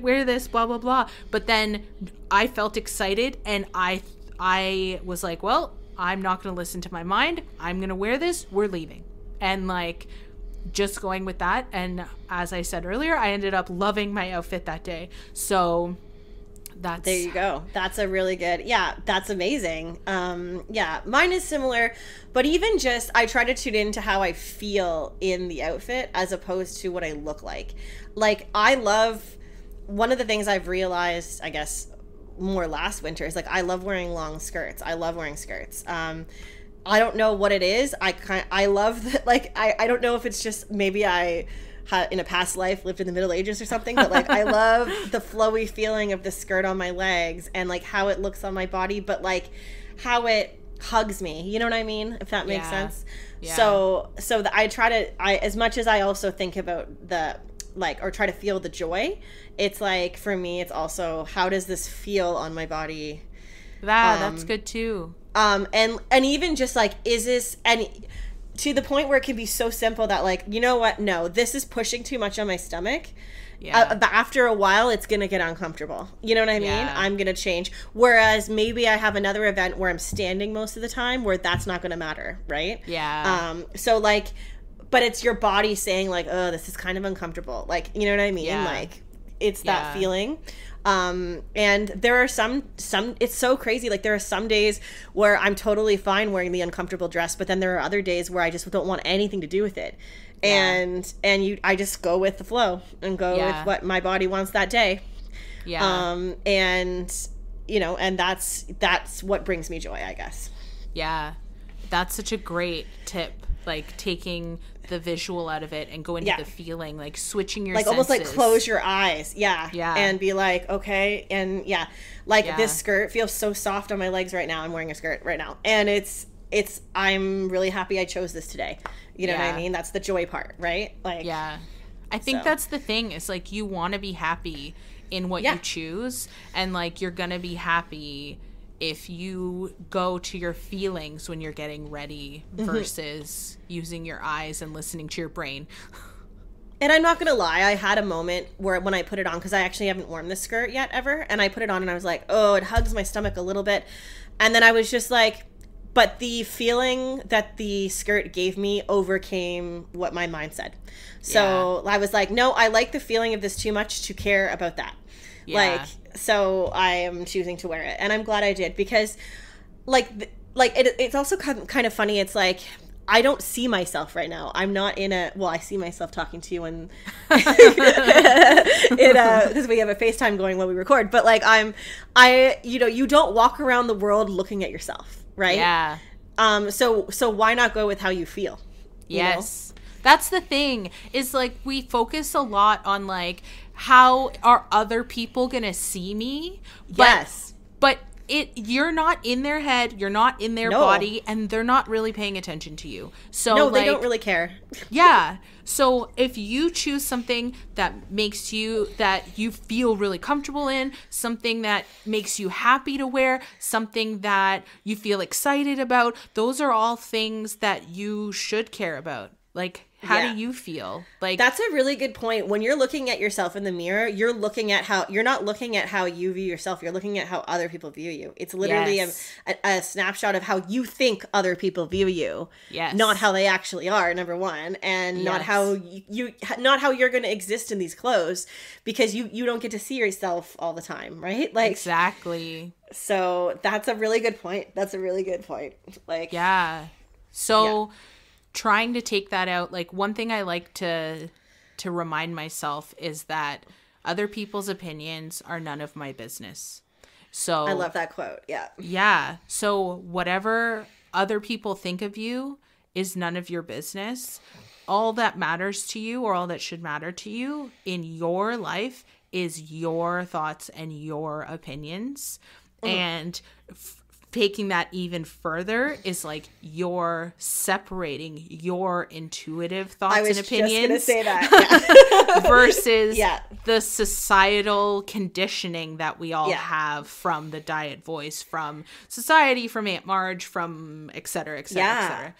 wear this, blah blah blah. But then I felt excited and I was like, well, I'm not going to listen to my mind. I'm going to wear this. We're leaving. And like just going with that. And as I said earlier, I ended up loving my outfit that day. So that's, there you go. That's a really good, yeah, that's amazing. Yeah, mine is similar, but even just, I try to tune into how I feel in the outfit as opposed to what I look like. Like, I love, one of the things I've realized, I guess, more last winter is like, I love wearing long skirts. I love wearing skirts. I don't know what it is. I love that. Like, I don't know if it's just maybe I in a past life lived in the Middle Ages or something, but like I love the flowy feeling of the skirt on my legs and like how it looks on my body, but like how it hugs me. You know what I mean? If that makes sense. Yeah. So I try to, as much as I also think about the like, or try to feel the joy, it's like for me, it's also how does this feel on my body? That's good too. And even just like, is this, and to the point where it can be so simple that like, you know what? No, this is pushing too much on my stomach. Yeah. But after a while, it's going to get uncomfortable. You know what I mean? Yeah. I'm going to change. Whereas maybe I have another event where I'm standing most of the time where that's not going to matter. Right. Yeah. So like, but it's your body saying like, oh, this is kind of uncomfortable. Like, you know what I mean? Yeah. Like it's that feeling. And there are some, it's so crazy. Like there are some days where I'm totally fine wearing the uncomfortable dress, but then there are other days where I just don't want anything to do with it. Yeah. I just go with the flow and go with what my body wants that day. Yeah. And you know, and that's what brings me joy, I guess. Yeah. That's such a great tip. Like taking the visual out of it and going to the feeling, like switching your like senses. Almost like close your eyes. Yeah. And be like, okay. And this skirt feels so soft on my legs right now. I'm wearing a skirt right now. And I'm really happy I chose this today. You know what I mean? That's the joy part, right? Like, yeah. I think that's the thing. It's like you want to be happy in what you choose. And like, you're going to be happy if you go to your feelings when you're getting ready versus using your eyes and listening to your brain. And I'm not going to lie, I had a moment where when I put it on, because I actually haven't worn this skirt yet ever, and I put it on and I was like, oh, it hugs my stomach a little bit. And then I was just like, but the feeling that the skirt gave me overcame what my mind said. So I was like, no, I like the feeling of this too much to care about that. Yeah. Like, so I am choosing to wear it, and I'm glad I did, because it's also kind of funny. It's like, I don't see myself right now. I'm not I see myself talking to you and because we have a FaceTime going while we record, but like you don't walk around the world looking at yourself, right? Yeah. So why not go with how you feel? Yes. You know? That's the thing, is like we focus a lot on like, how are other people gonna see me? But you're not in their head, you're not in their body, and they're not really paying attention to you. So no, they don't really care. Yeah. So if you choose something that you feel really comfortable in, something that makes you happy to wear, something that you feel excited about, those are all things that you should care about. Like, how do you feel? Like, that's a really good point. When you're looking at yourself in the mirror, you're not looking at how you view yourself. You're looking at how other people view you. It's literally a snapshot of how you think other people view you. Yes. Not how they actually are, number one, and not how you're going to exist in these clothes, because you don't get to see yourself all the time, right? Like, exactly. So that's a really good point. Like, yeah. So. Yeah. Trying to take that out, like one thing I like to remind myself is that other people's opinions are none of my business. So I love that quote. Yeah. Yeah. So whatever other people think of you is none of your business. All that matters to you, or all that should matter to you in your life, is your thoughts and your opinions. And taking that even further is like you're separating your intuitive thoughts and opinions. I was just gonna say that. Yeah. Versus the societal conditioning that we all have from the diet voice, from society, from Aunt Marge, from et cetera, et cetera, et cetera.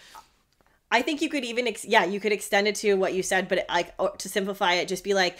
I think you could even, you could extend it to what you said, but like to simplify it, just be like,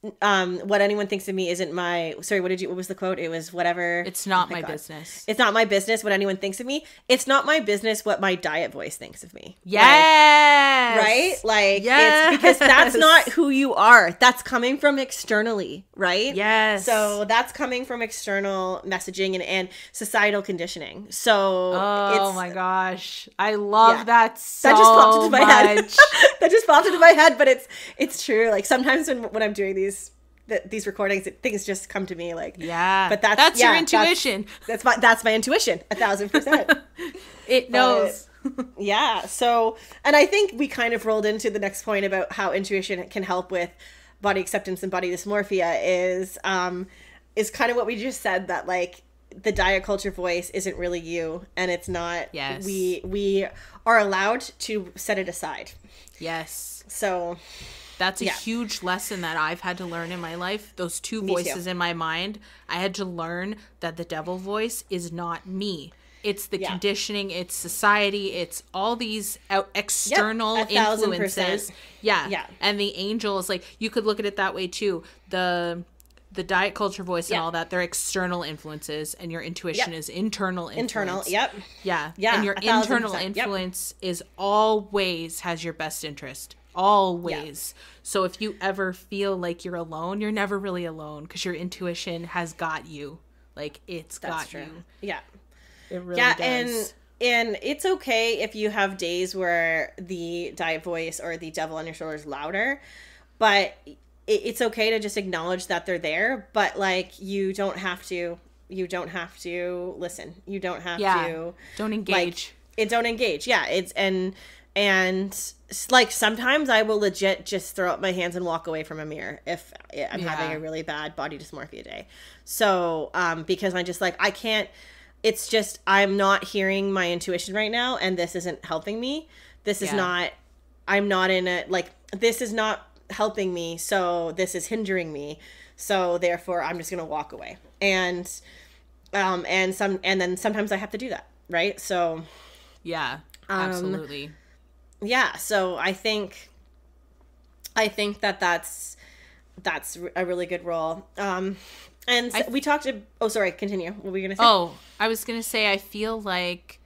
what anyone thinks of me isn't my, what was the quote? It was whatever. It's not my business. It's not my business what anyone thinks of me. It's not my business what my diet voice thinks of me. Yes. Like, right? Like, it's because that's not who you are. That's coming from externally, right? Yes. So that's coming from external messaging and societal conditioning. So oh my gosh. I love that so that just popped into my much. head. That just popped into my head, but it's true. Like sometimes when I'm doing these recordings, things just come to me like, but that's your intuition. That's my intuition 1,000%. It knows. So, and I think we kind of rolled into the next point about how intuition can help with body acceptance and body dysmorphia is kind of what we just said, that like the diet culture voice isn't really you, and it's not. Yes. We are allowed to set it aside. Yes. So that's a huge lesson that I've had to learn in my life. Those two voices in my mind, I had to learn that the devil voice is not me. It's the conditioning, it's society, it's all these external influences. Yeah. And the angel is like, you could look at it that way too. The diet culture voice and all that, they're external influences, and your intuition is internal influence. Yeah. And your internal influence is always has your best interest. Always. So if you ever feel like you're alone, you're never really alone, because your intuition has got you. Like, it's got you. Yeah. It really does. And it's okay if you have days where the diet voice or the devil on your shoulder is louder, but it's okay to just acknowledge that they're there. But like, you don't have to listen. You don't have to. Don't engage. Don't engage. Yeah. And like sometimes I will legit just throw up my hands and walk away from a mirror if I'm having a really bad body dysmorphia day. So, because I'm just like, I can't, it's just, I'm not hearing my intuition right now, and this isn't helping me. This is not, I'm not in a, like, this is not helping me. So this is hindering me. So therefore I'm just going to walk away. And then sometimes I have to do that. Right. So yeah, absolutely. Yeah, so I think that's a really good role. We talked to, sorry, continue. What were you going to say? I was going to say, I feel like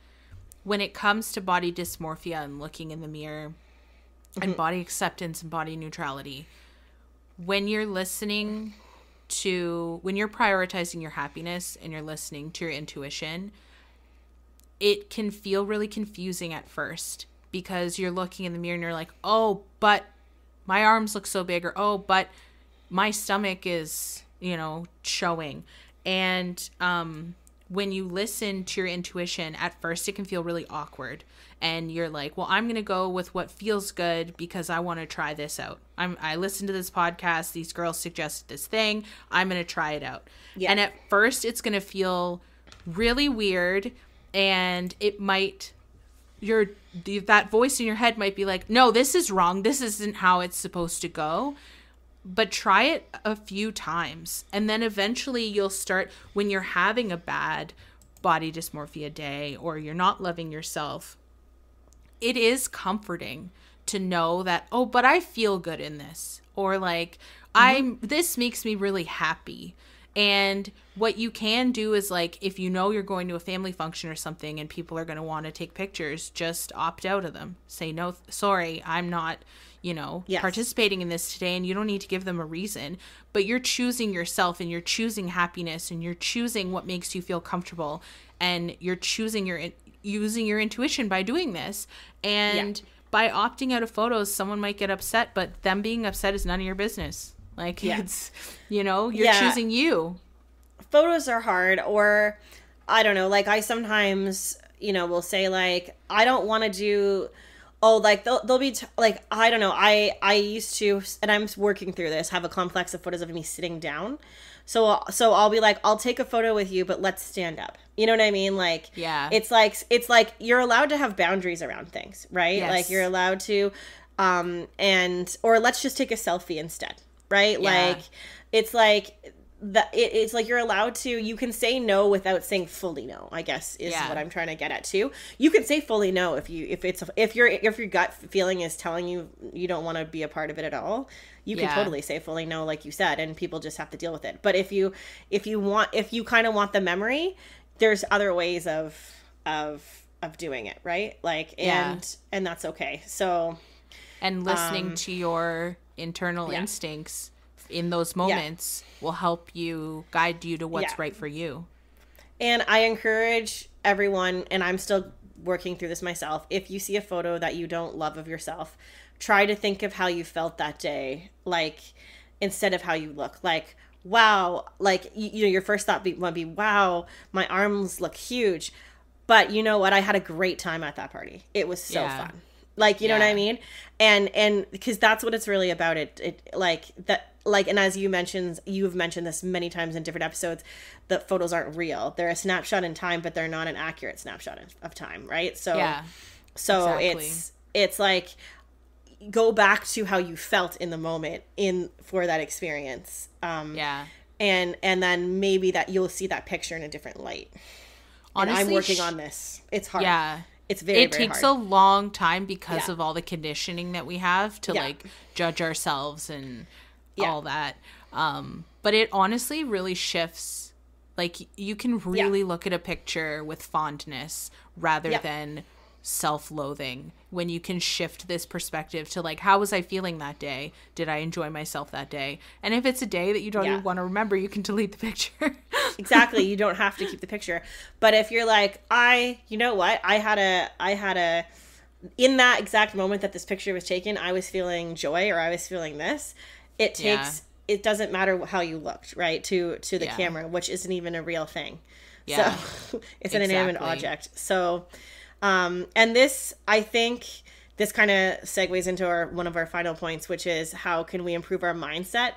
when it comes to body dysmorphia and looking in the mirror and body acceptance and body neutrality, when you're prioritizing your happiness and you're listening to your intuition, it can feel really confusing at first, because you're looking in the mirror and you're like, oh, but my arms look so big, or, oh, but my stomach is, showing. And when you listen to your intuition, at first it can feel really awkward. And you're like, well, I'm going to go with what feels good because I want to try this out. I listened to this podcast. These girls suggested this thing. I'm going to try it out. Yeah. And at first it's going to feel really weird, and it might... that voice in your head might be like, no, this is wrong. This isn't how it's supposed to go. But try it a few times. And then eventually you'll start, when you're having a bad body dysmorphia day or you're not loving yourself, it is comforting to know that, oh, but I feel good in this. Or like, this makes me really happy. And what you can do is, like, if you know you're going to a family function or something and people are going to want to take pictures, just opt out of them. Say, no, sorry, I'm not, participating in this today, and you don't need to give them a reason. But you're choosing yourself, and you're choosing happiness, and you're choosing what makes you feel comfortable, and you're choosing using your intuition by doing this. And by opting out of photos, someone might get upset, but them being upset is none of your business. Like, it's, you're choosing you. Photos are hard, or I don't know, like I sometimes, will say like, I don't want to do Oh, like they'll be like, I don't know. I used to, and I'm working through this, have a complex of photos of me sitting down. So I'll be like, I'll take a photo with you, but let's stand up. You know what I mean? Like, Yeah. it's like you're allowed to have boundaries around things, right? Yes. Like you're allowed to, or let's just take a selfie instead, right? Yeah. Like, it's like it's like you're allowed to, you can say no without saying fully no, I guess is what I'm trying to get at too. You can say fully no if your gut feeling is telling you you don't want to be a part of it at all. You can totally say fully no, like you said, and people just have to deal with it. But if you kind of want the memory, there's other ways of doing it, right? Like, and that's okay. So, and listening to your internal instincts in those moments will help you, guide you to what's right for you. And I encourage everyone, and I'm still working through this myself, if you see a photo that you don't love of yourself, try to think of how you felt that day, like, instead of how you look. Like, wow, like, you know, your first thought might be, wow, my arms look huge. But you know what? I had a great time at that party. It was so fun. Like, you know what I mean? And because that's what it's really about. It like that, like, and as you've mentioned this many times in different episodes, the photos aren't real. They're a snapshot in time, but they're not an accurate snapshot of time, right? So, exactly. It's like, go back to how you felt in the moment for that experience. And then maybe that you'll see that picture in a different light. Honestly, and I'm working on this. It's hard. Yeah. It's very hard. It takes a long time because of all the conditioning that we have to like judge ourselves and all that. But it honestly really shifts. Like, you can really look at a picture with fondness rather than self-loathing, when you can shift this perspective to like, how was I feeling that day? Did I enjoy myself that day? And if it's a day that you don't even want to remember, you can delete the picture. Exactly. You don't have to keep the picture. But if you're like, you know what? I had a in that exact moment that this picture was taken, I was feeling joy, or I was feeling this. It doesn't matter how you looked, right? To the camera, which isn't even a real thing. Yeah. So it's an inanimate object. So, and this, I think this kind of segues into one of our final points, which is how can we improve our mindset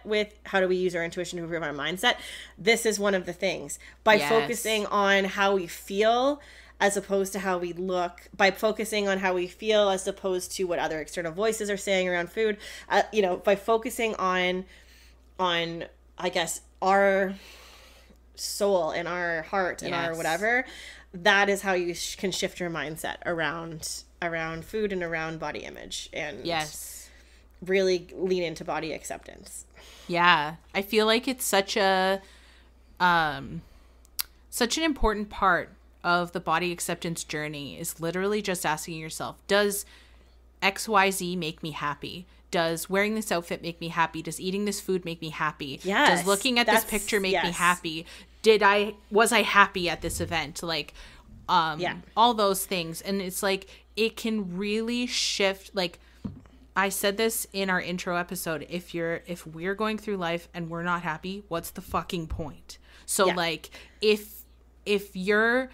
how do we use our intuition to improve our mindset? This is one of the things. By focusing on how we feel as opposed to how we look, by focusing on how we feel as opposed to what other external voices are saying around food, by focusing on, I guess, our soul and our heart and our whatever, that is how you can shift your mindset around food and around body image, and really lean into body acceptance. Yeah. I feel like it's such an important part of the body acceptance journey, is literally just asking yourself, does XYZ make me happy? Does wearing this outfit make me happy? Does eating this food make me happy? Yes, does looking at this picture make me happy? Was I happy at this event? Like, all those things. And it's like, it can really shift. Like, I said this in our intro episode, if we're going through life and we're not happy, what's the fucking point? So like, if you're,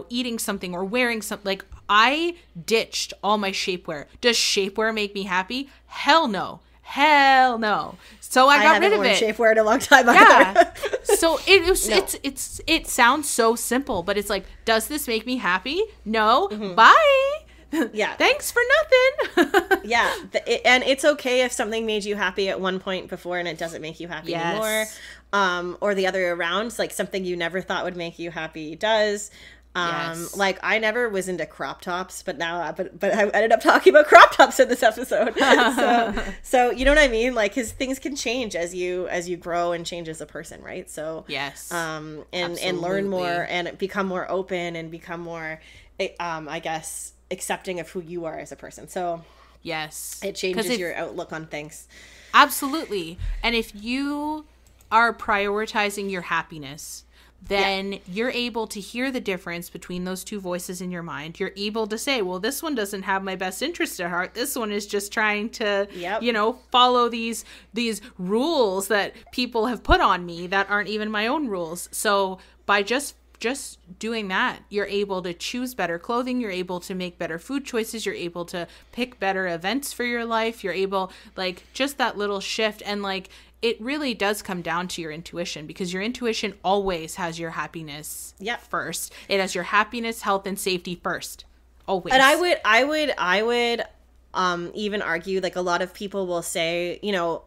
eating something or wearing something, like, I ditched all my shapewear. Does shapewear make me happy? Hell no. So I got rid of it. Shapewear in a long time. Either. So it sounds so simple, but it's like, does this make me happy? No. Mm-hmm. Bye. Yeah. Thanks for nothing. Yeah. And it's okay if something made you happy at one point before and it doesn't make you happy anymore. Or the other way around, like something you never thought would make you happy does. Like, I never was into crop tops, but now, but I ended up talking about crop tops in this episode. So you know what I mean? Like, cause things can change as you grow and change as a person. Right. So, and learn more and become more open and become more, I guess, accepting of who you are as a person. So it changes your outlook on things. Absolutely. And if you are prioritizing your happiness, then you're able to hear the difference between those two voices in your mind. You're able to say, well, this one doesn't have my best interest at heart. This one is just trying to, follow these rules that people have put on me that aren't even my own rules. So by just just doing that, you're able to choose better clothing, you're able to make better food choices, you're able to pick better events for your life, you're able, like, just that little shift. And like, it really does come down to your intuition, because your intuition always has your happiness first. It has your happiness, health, and safety first. Always. And I would even argue, like, a lot of people will say, you know,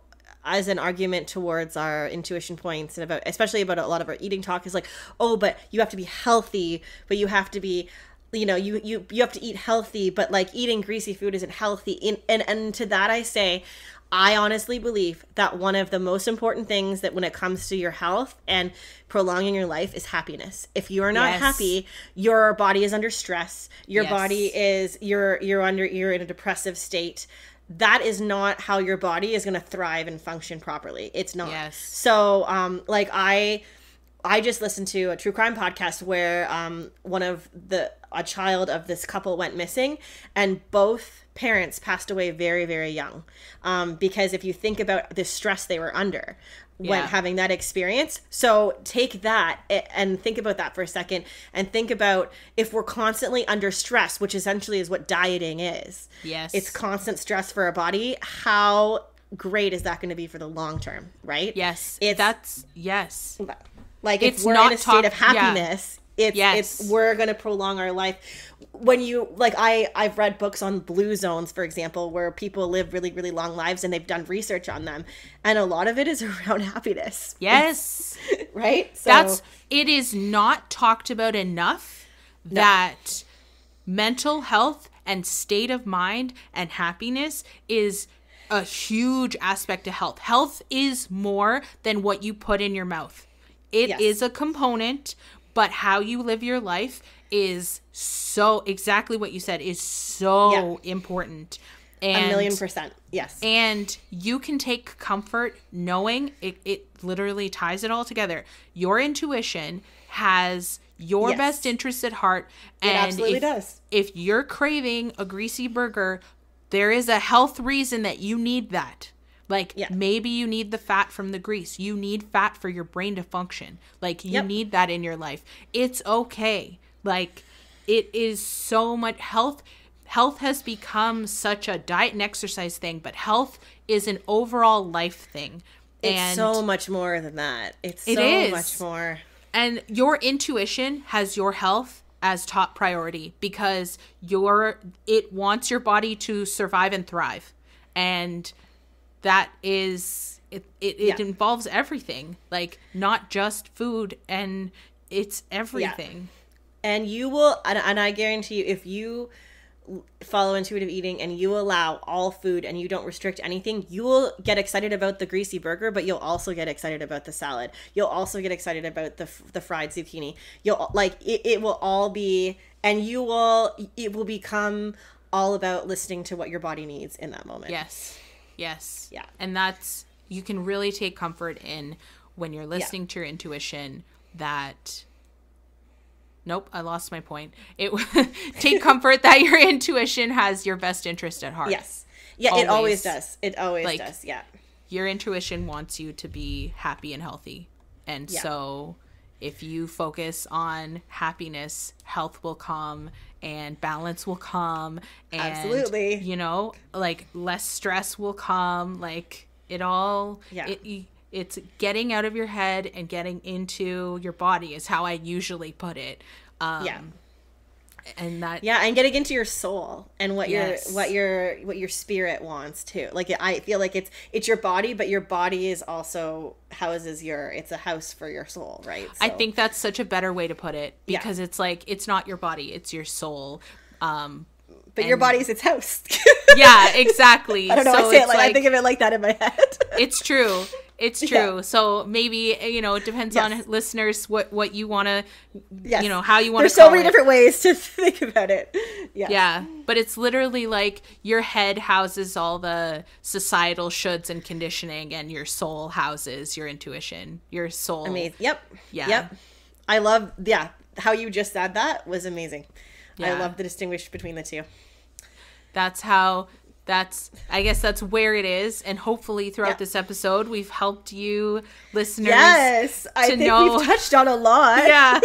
as an argument towards our intuition points, and about, especially about a lot of our eating talk, is like, oh, but you have to be healthy, but you have to be, you know, you have to eat healthy, but like eating greasy food isn't healthy. And to that I say, I honestly believe that one of the most important things that when it comes to your health and prolonging your life is happiness. If you are not happy, your body is under stress. Your body is, you're in a depressive state. That is not how your body is going to thrive and function properly. It's not. Yes. So, like, I just listened to a true crime podcast where a child of this couple went missing, and both parents passed away very, very young. Because if you think about the stress they were under when having that experience. So take that and think about that for a second, and think about if we're constantly under stress, which essentially is what dieting is. Yes. It's constant stress for our body. How great is that going to be for the long term, right? Yes. Like, if we're in a state of happiness, it's we're going to prolong our life. When you, like, I've read books on blue zones, for example, where people live really, really long lives, and they've done research on them. And a lot of it is around happiness. Yes. Right? So it is not talked about enough that mental health and state of mind and happiness is a huge aspect of health. Health is more than what you put in your mouth. It is a component, but how you live your life is so, exactly what you said, is so important. And 1,000,000%. Yes. And you can take comfort knowing it literally ties it all together. Your intuition has your best interest at heart. And it absolutely does. If you're craving a greasy burger, there is a health reason that you need that. Like, maybe you need the fat from the grease. You need fat for your brain to function. Like, you need that in your life. It's okay. Like, it is so much health. Health has become such a diet and exercise thing, but health is an overall life thing. It's so much more than that. It's so much more. And your intuition has your health as top priority, because it wants your body to survive and thrive. And that is, it involves everything, like, not just food, and it's everything. And you will, and I guarantee you, if you follow intuitive eating and you allow all food and you don't restrict anything, you will get excited about the greasy burger, but you'll also get excited about the salad. You'll also get excited about the fried zucchini. You'll, like, it will all be, and it will become all about listening to what your body needs in that moment. Yes. Yeah. And that's, you can really take comfort in when you're listening to your intuition that, nope, I lost my point. Take comfort that your intuition has your best interest at heart. Yes. Yeah, always. It always does. It always does. Yeah. Your intuition wants you to be happy and healthy. And so if you focus on happiness, health will come and balance will come, and absolutely, you know, like, less stress will come, like, it all it's getting out of your head and getting into your body is how I usually put it. And that and getting into your soul and what your spirit wants too. Like, I feel like it's your body, but your body is also it's a house for your soul, right? So, I think that's such a better way to put it, because it's like, it's not your body, it's your soul. But your body's its house. Yeah, exactly. I don't know. So I say it like I think of it like that in my head. It's true. It's true. Yeah. So maybe, you know, it depends on listeners what you want to, you know, how you want to. There's so many different ways to think about it. Yeah. But it's literally like your head houses all the societal shoulds and conditioning, and your soul houses your intuition, your soul. Amazing. Yep. I love, how you just said that was amazing. I love the distinguish between the two. That's how I guess that's where it is. And hopefully throughout this episode, we've helped you listeners I think we've touched on a lot.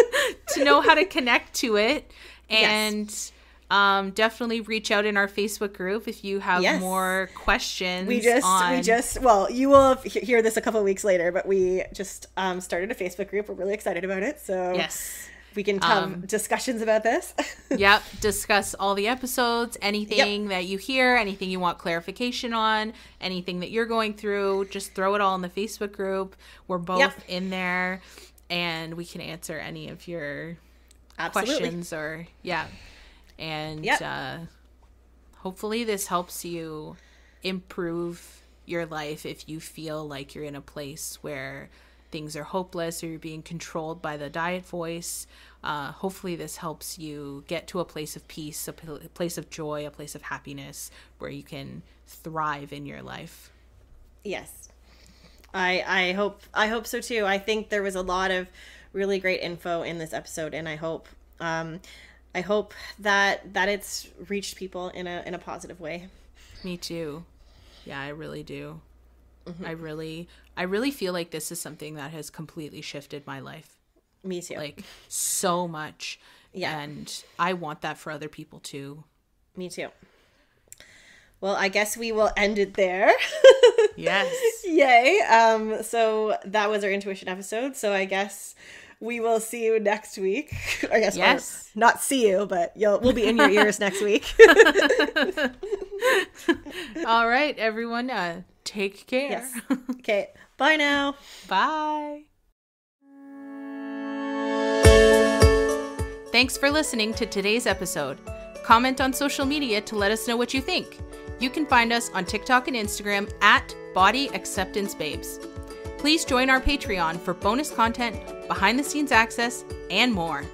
To know how to connect to it. And definitely reach out in our Facebook group if you have more questions. Well, you will hear this a couple of weeks later, but we just started a Facebook group. We're really excited about it. So we can have discussions about this. Discuss all the episodes, anything that you hear, anything you want clarification on, anything that you're going through, just throw it all in the Facebook group. We're both in there, and we can answer any of your questions or and hopefully this helps you improve your life if you feel like you're in a place where things are hopeless or you're being controlled by the diet voice. Hopefully this helps you get to a place of peace, a place of joy, a place of happiness where you can thrive in your life. Yes. I hope so too. I think there was a lot of really great info in this episode, and I hope that it's reached people in a positive way. Me too. Yeah, I really do. Mm-hmm. I really feel like this is something that has completely shifted my life. Me too. Like so much. Yeah. And I want that for other people too. Me too. Well, I guess we will end it there. Yes. Yay. So that was our intuition episode. So I guess we will see you next week. I guess yes. Not see you, but we'll be in your ears next week. All right, everyone. Take care. Yes. Okay. Bye now. Bye. Thanks for listening to today's episode. Comment on social media to let us know what you think. You can find us on TikTok and Instagram at Body Acceptance Babes. Please join our Patreon for bonus content, behind-the-scenes access, and more.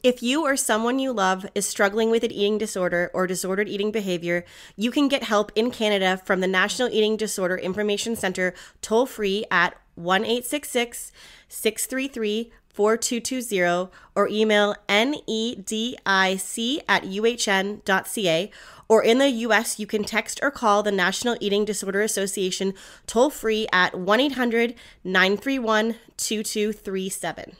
If you or someone you love is struggling with an eating disorder or disordered eating behavior, you can get help in Canada from the National Eating Disorder Information Centre toll-free at 1-866-633-4220 or email nedic@uhn.ca. Or in the U.S., you can text or call the National Eating Disorder Association toll-free at 1-800-931-2237.